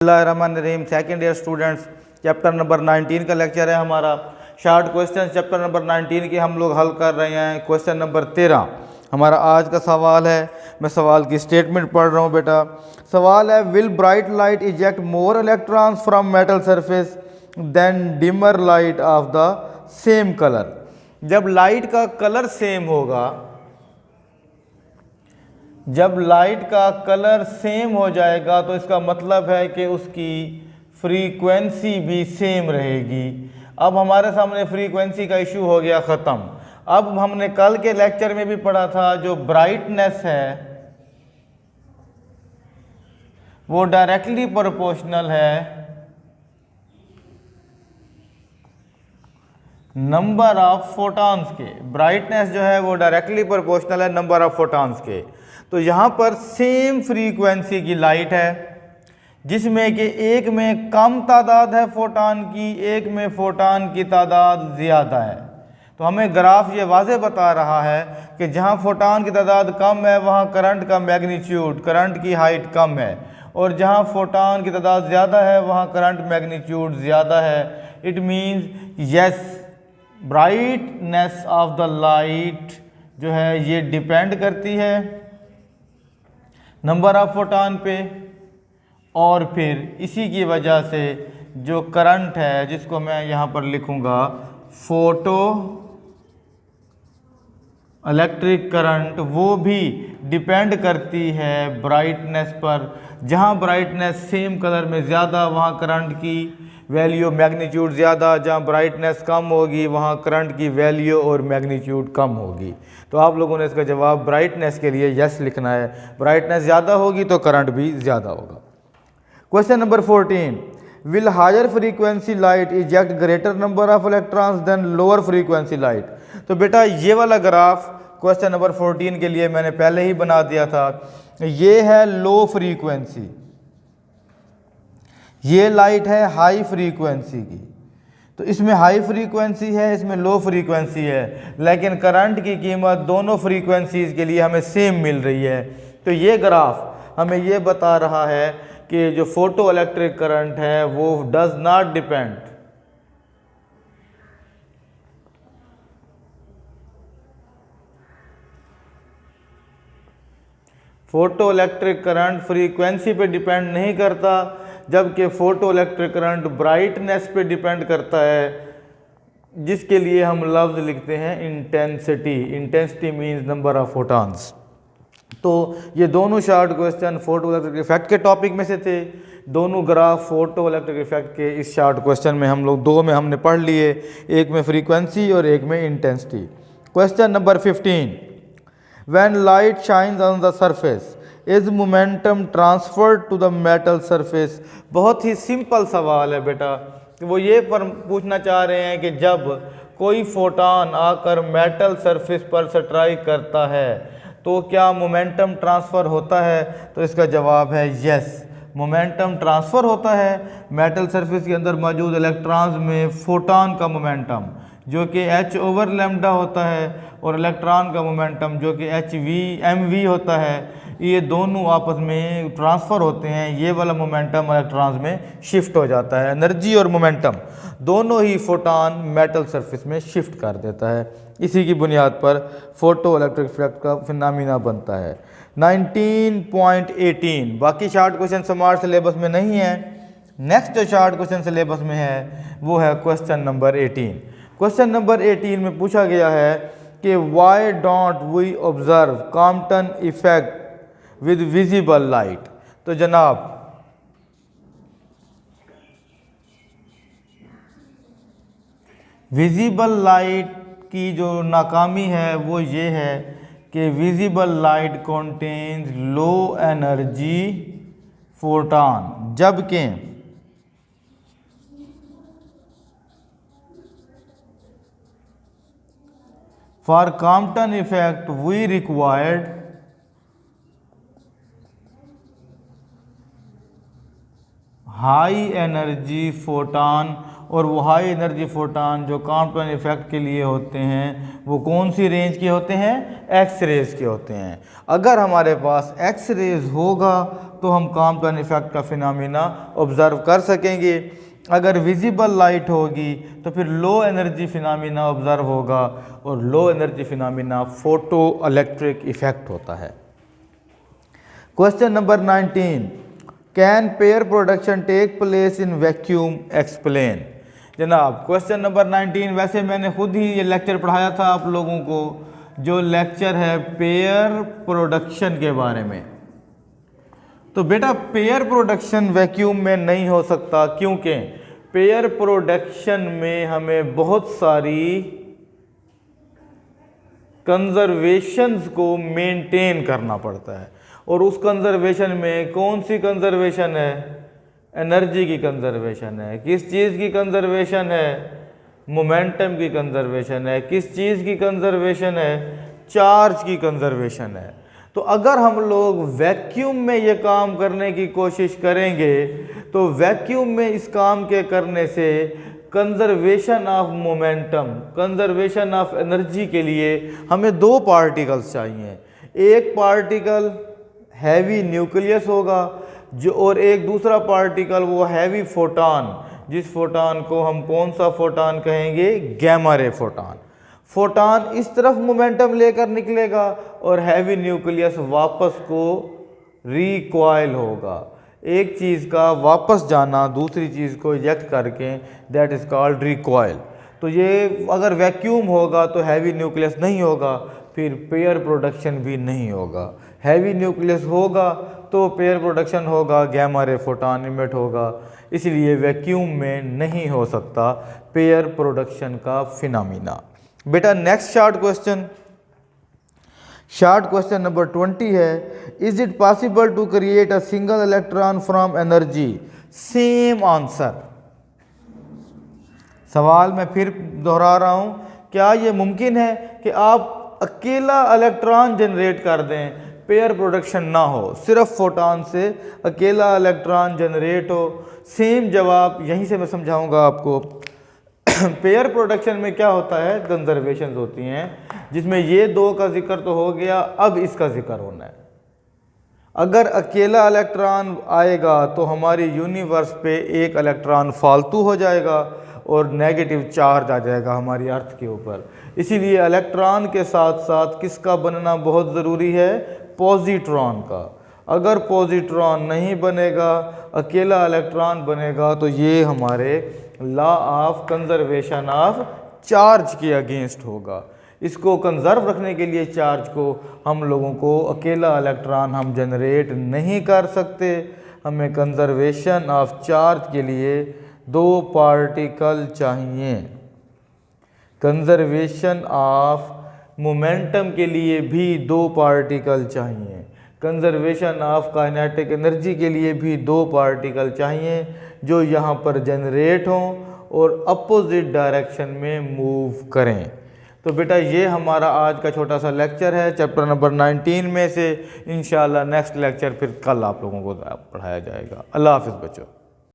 बिस्मिल्लाहिर्रहमानिर्रहीम। Second year students, chapter number 19 का lecture है हमारा। शॉर्ट क्वेश्चन चैप्टर नंबर 19 के हम लोग हल कर रहे हैं। क्वेश्चन नंबर 13 हमारा आज का सवाल है। मैं सवाल की स्टेटमेंट पढ़ रहा हूँ बेटा। सवाल है, will bright light eject more electrons from metal surface than dimmer light of the same colour. जब लाइट का कलर सेम होगा, जब लाइट का कलर सेम हो जाएगा तो इसका मतलब है कि उसकी फ्रीक्वेंसी भी सेम रहेगी। अब हमारे सामने फ्रीक्वेंसी का इशू हो गया ख़त्म। अब हमने कल के लेक्चर में भी पढ़ा था, जो ब्राइटनेस है वो डायरेक्टली प्रोपोर्शनल है नंबर ऑफ फोटॉन्स के। ब्राइटनेस जो है वो डायरेक्टली प्रोपोर्शनल है नंबर ऑफ फोटॉन्स के। तो यहाँ पर सेम फ्रीक्वेंसी की लाइट है जिसमें कि एक में कम तादाद है फोटॉन की, एक में फोटॉन की तादाद ज़्यादा है। तो हमें ग्राफ ये वाज़े बता रहा है कि जहाँ फोटॉन की तादाद कम है वहाँ करंट का मैग्नीट्यूड, करंट की हाइट कम है, और जहाँ फोटॉन की तादाद ज़्यादा है वहाँ करंट मैग्नीट्यूड ज़्यादा है। It means yes, brightness of the light जो है ये डिपेंड करती है नंबर ऑफ फोटॉन पे, और फिर इसी की वजह से जो करंट है जिसको मैं यहाँ पर लिखूँगा फोटो इलेक्ट्रिक करंट, वो भी डिपेंड करती है ब्राइटनेस पर। जहाँ ब्राइटनेस सेम कलर में ज़्यादा वहाँ करंट की वैल्यू मैग्नीट्यूड ज़्यादा, जहाँ ब्राइटनेस कम होगी वहाँ करंट की वैल्यू और मैग्नीट्यूड कम होगी। तो आप लोगों ने इसका जवाब ब्राइटनेस के लिए यस लिखना है। ब्राइटनेस ज़्यादा होगी तो करंट भी ज़्यादा होगा। Question number 14, will higher frequency light eject greater number of electrons than lower frequency light. तो बेटा ये वाला ग्राफ क्वेश्चन नंबर 14 के लिए मैंने पहले ही बना दिया था। ये है लो फ्रीक्वेंसी, ये लाइट है हाई फ्रीक्वेंसी की। तो इसमें हाई फ्रीक्वेंसी है, इसमें लो फ्रीक्वेंसी है, लेकिन करंट की कीमत दोनों फ्रीक्वेंसीज़ के लिए हमें सेम मिल रही है। तो ये ग्राफ हमें ये बता रहा है कि जो फोटो इलेक्ट्रिक करंट है वो does not depend, photo electric current frequency पे डिपेंड नहीं करता, जबकि फोटो इलेक्ट्रिक करंट ब्राइटनेस पे डिपेंड करता है, जिसके लिए हम लफ्ज़ लिखते हैं intensity. Intensity means number of photons. तो ये दोनों short question photo electric effect के टॉपिक में से थे। दोनों ग्राफ फोटो इलेक्ट्रिक इफेक्ट के इस शॉर्ट क्वेश्चन में हम लोग दो में हमने पढ़ लिए, एक में फ्रीक्वेंसी और एक में intensity. Question number 15, when light shines on the surface is momentum transferred to the metal surface. बहुत ही सिंपल सवाल है बेटा। वो ये पूछना चाह रहे हैं कि जब कोई फोटॉन आकर मेटल सरफेस पर स्ट्राइक करता है तो क्या मोमेंटम ट्रांसफ़र होता है। तो इसका जवाब है यस, मोमेंटम ट्रांसफ़र होता है। मेटल सरफेस के अंदर मौजूद इलेक्ट्रॉन्स में फोटॉन का मोमेंटम जो कि h/λ होता है, और इलेक्ट्रॉन का मोमेंटम जो कि mv होता है, ये दोनों आपस में ट्रांसफ़र होते हैं। ये वाला मोमेंटम इलेक्ट्रॉन्स में शिफ्ट हो जाता है। एनर्जी और मोमेंटम दोनों ही फोटॉन मेटल सरफेस में शिफ्ट कर देता है। इसी की बुनियाद पर फोटो इलेक्ट्रिक इफेक्ट का फिनोमेना बनता है। 19.18 बाकी शॉर्ट क्वेश्चन स्मार्ट सिलेबस में नहीं है। नेक्स्ट जो शॉर्ट क्वेश्चन सिलेबस में है वो है क्वेश्चन नंबर 18। क्वेश्चन नंबर 18 में पूछा गया है कि why don't we observe Compton effect with visible light. तो जनाब विजिबल लाइट की जो नाकामी है वो ये है कि visible light contains low energy photon, जबकि for Compton effect we required high energy photon और वो हाई एनर्जी फोटान जो कॉम्प्लेक्स इफेक्ट के लिए होते हैं वो कौन सी रेंज के होते हैं, एक्स रेज के होते हैं। अगर हमारे पास एक्स रेज होगा तो हम कॉम्प्लेक्स इफेक्ट का फिनोमेना ऑब्जर्व कर सकेंगे। अगर विजिबल लाइट होगी तो फिर लो एनर्जी फिनोमेना ऑब्जर्व होगा, और low energy phenomena photoelectric effect होता है। Question number 19, can pair production take place in vacuum, explain. जनाब क्वेश्चन नंबर 19, वैसे मैंने खुद ही ये लेक्चर पढ़ाया था आप लोगों को, जो लेक्चर है पेयर प्रोडक्शन के बारे में। तो बेटा पेयर प्रोडक्शन वैक्यूम में नहीं हो सकता, क्योंकि पेयर प्रोडक्शन में हमें बहुत सारी कंजर्वेशंस को मेंटेन करना पड़ता है, और उस कंजर्वेशन में कौन सी कंजर्वेशन है, एनर्जी की कंजर्वेशन है। किस चीज़ की कंजर्वेशन है, मोमेंटम की कंजर्वेशन है। किस चीज़ की कंजर्वेशन है, चार्ज की कंजर्वेशन है। तो अगर हम लोग वैक्यूम में ये काम करने की कोशिश करेंगे तो वैक्यूम में इस काम के करने से conservation of momentum, conservation of energy के लिए हमें दो पार्टिकल्स चाहिए। एक पार्टिकल हैवी न्यूक्लियस होगा जो, और एक दूसरा पार्टिकल वो हैवी फोटान, जिस फोटान को हम कौन सा फोटान कहेंगे, गैमा रे फोटान। फोटान इस तरफ मोमेंटम लेकर निकलेगा और हैवी न्यूक्लियस वापस को रिकॉइल होगा। एक चीज़ का वापस जाना दूसरी चीज़ को इजेक्ट करके, दैट इज़ कॉल्ड रिकॉइल। तो ये अगर वैक्यूम होगा तो हैवी न्यूक्लियस नहीं होगा, फिर पेयर प्रोडक्शन भी नहीं होगा। हैवी न्यूक्लियस होगा तो पेयर प्रोडक्शन होगा, गैमा रे फोटान इमिट होगा, इसलिए वैक्यूम में नहीं हो सकता पेयर प्रोडक्शन का फिनोमेना। बेटा नेक्स्ट शॉर्ट क्वेश्चन नंबर 20 है, is it possible to create a single electron from energy, same answer. सवाल मैं फिर दोहरा रहा हूं, क्या यह मुमकिन है कि आप अकेला इलेक्ट्रॉन जनरेट कर दें, पेयर प्रोडक्शन ना हो, सिर्फ फोटान से अकेला इलेक्ट्रॉन जनरेट हो? सेम जवाब यहीं से मैं समझाऊंगा आपको। पेयर प्रोडक्शन में क्या होता है, कंजर्वेशंस होती हैं, जिसमें ये दो का जिक्र तो हो गया, अब इसका जिक्र होना है। अगर अकेला इलेक्ट्रॉन आएगा तो हमारी यूनिवर्स पे एक इलेक्ट्रॉन फालतू हो जाएगा और नेगेटिव चार्ज आ जाएगा हमारी अर्थ के ऊपर। इसीलिए इलेक्ट्रॉन के साथ साथ किसका बनना बहुत ज़रूरी है, पॉजिट्रॉन का। अगर पॉजिट्रॉन नहीं बनेगा, अकेला इलेक्ट्रॉन बनेगा, तो ये हमारे law of conservation of charge के अगेंस्ट होगा। इसको कंजर्व रखने के लिए चार्ज को हम लोगों को अकेला इलेक्ट्रॉन हम जनरेट नहीं कर सकते, हमें कंजर्वेशन ऑफ चार्ज के लिए दो पार्टिकल चाहिए। कंजर्वेशन ऑफ मोमेंटम के लिए भी दो पार्टिकल चाहिए। कंजर्वेशन ऑफ काइनेटिक एनर्जी के लिए भी दो पार्टिकल चाहिए जो यहाँ पर जनरेट हों और अपोजिट डायरेक्शन में मूव करें। तो बेटा ये हमारा आज का छोटा सा लेक्चर है चैप्टर नंबर 19 में से। इंशाल्लाह नेक्स्ट लेक्चर फिर कल आप लोगों को पढ़ाया जाएगा। अल्लाह हाफिज़ बच्चों।